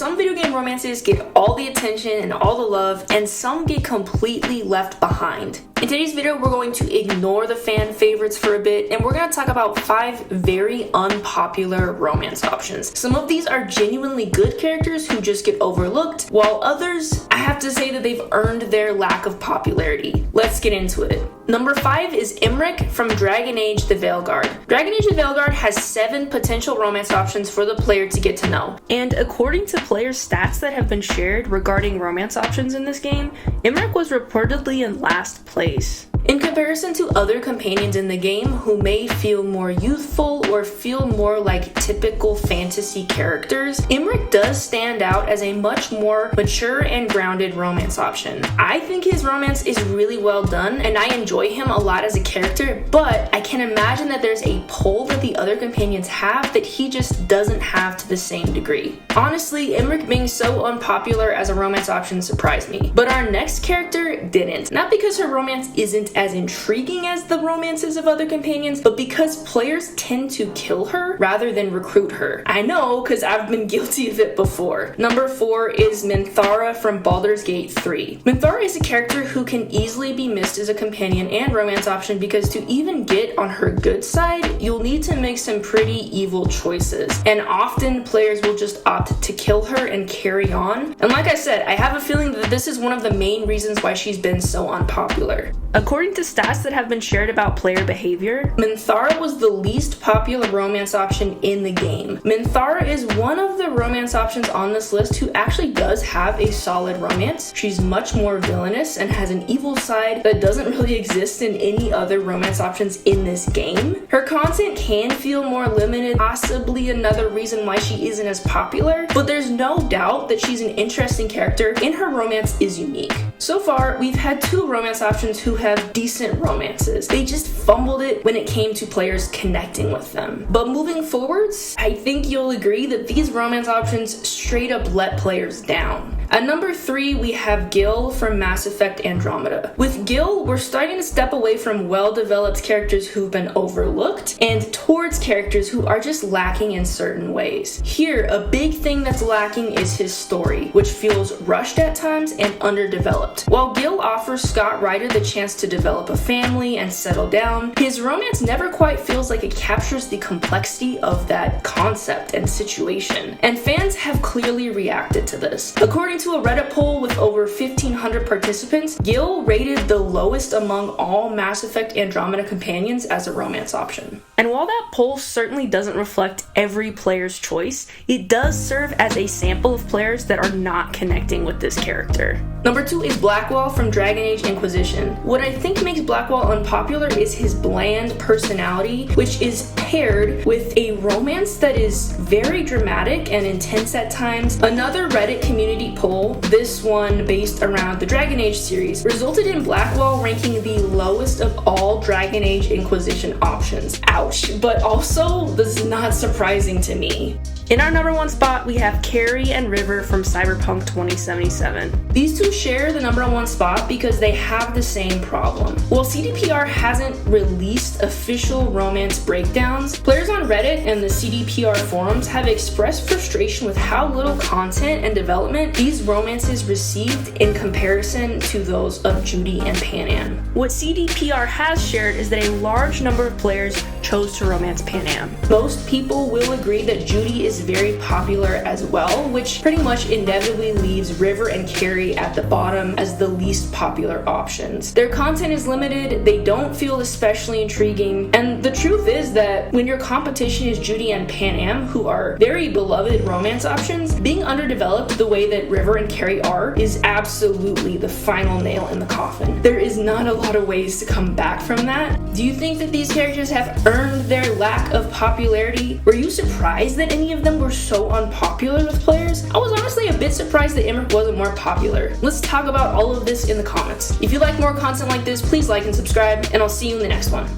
some video game romances get all the attention and all the love, and some get completely left behind. In today's video, we're going to ignore the fan favorites for a bit, and we're going to talk about 5 very unpopular romance options. Some of these are genuinely good characters who just get overlooked, while others, I have to say that they've earned their lack of popularity. Let's get into it. Number 5 is Emmrich from Dragon Age the Veilguard. Dragon Age the Veilguard has 7 potential romance options for the player to get to know. And according to players' stats that have been shared regarding romance options in this game, Emmrich was reportedly in last place. In comparison to other companions in the game who may feel more youthful or feel more like typical fantasy characters, Emmrich does stand out as a much more mature and grounded romance option. I think his romance is really well done and I enjoy him a lot as a character, but I can imagine that there's a pull that the other companions have that he just doesn't have to the same degree. Honestly, Emmrich being so unpopular as a romance option surprised me, but our next character didn't. Not because her romance isn't as intriguing as the romances of other companions, but because players tend to kill her rather than recruit her. I know, because I've been guilty of it before. Number 4 is Minthara from Baldur's Gate 3. Minthara is a character who can easily be missed as a companion and romance option because to even get on her good side, you'll need to make some pretty evil choices. And often players will just opt to kill her and carry on. And like I said, I have a feeling that this is one of the main reasons why she's been so unpopular. According to stats that have been shared about player behavior, Minthara was the least popular romance option in the game. Minthara is one of the romance options on this list who actually does have a solid romance. She's much more villainous and has an evil side that doesn't really exist in any other romance options in this game. Her content can feel more limited, possibly another reason why she isn't as popular, but there's no doubt that she's an interesting character and her romance is unique. So far, we've had 2 romance options who have decent romances. They just fumbled it when it came to players connecting with them. But moving forwards, I think you'll agree that these romance options straight up let players down. At number 3, we have Gil from Mass Effect Andromeda. With Gil, we're starting to step away from well-developed characters who've been overlooked and towards characters who are just lacking in certain ways. Here, a big thing that's lacking is his story, which feels rushed at times and underdeveloped. While Gil offers Scott Ryder the chance to develop a family and settle down, his romance never quite feels like it captures the complexity of that concept and situation. And fans have clearly reacted to this. According to a Reddit poll with over 1,500 participants, Gil rated the lowest among all Mass Effect Andromeda companions as a romance option. And while that poll certainly doesn't reflect every player's choice, it does serve as a sample of players that are not connecting with this character. Number 2 is Blackwall from Dragon Age Inquisition. What I think makes Blackwall unpopular is his bland personality, which is paired with a romance that is very dramatic and intense at times. Another Reddit community poll, this one based around the Dragon Age series, resulted in Blackwall ranking the lowest of all Dragon Age Inquisition options. Ouch, but also this is not surprising to me. In our number 1 spot, we have Kerry and River from Cyberpunk 2077. These 2 share the number 1 spot because they have the same problem. While CDPR hasn't released official romance breakdowns, players on Reddit and the CDPR forums have expressed frustration with how little content and development these romances received in comparison to those of Judy and Panam. What CDPR has shared is that a large number of players chose to romance Panam. Most people will agree that Judy is very popular as well, which pretty much inevitably leaves River and Kerry at the bottom as the least popular options. Their content is limited, they don't feel especially intriguing, and the truth is that when your competition is Judy and Panam, who are very beloved romance options, being underdeveloped the way that River and Kerry are is absolutely the final nail in the coffin. There is not a lot of ways to come back from that. Do you think that these characters have earned their lack of popularity? Were you surprised that any of them were so unpopular with players? I was honestly a bit surprised that Emmrich wasn't more popular. Let's talk about all of this in the comments. If you like more content like this, please like and subscribe, and I'll see you in the next one.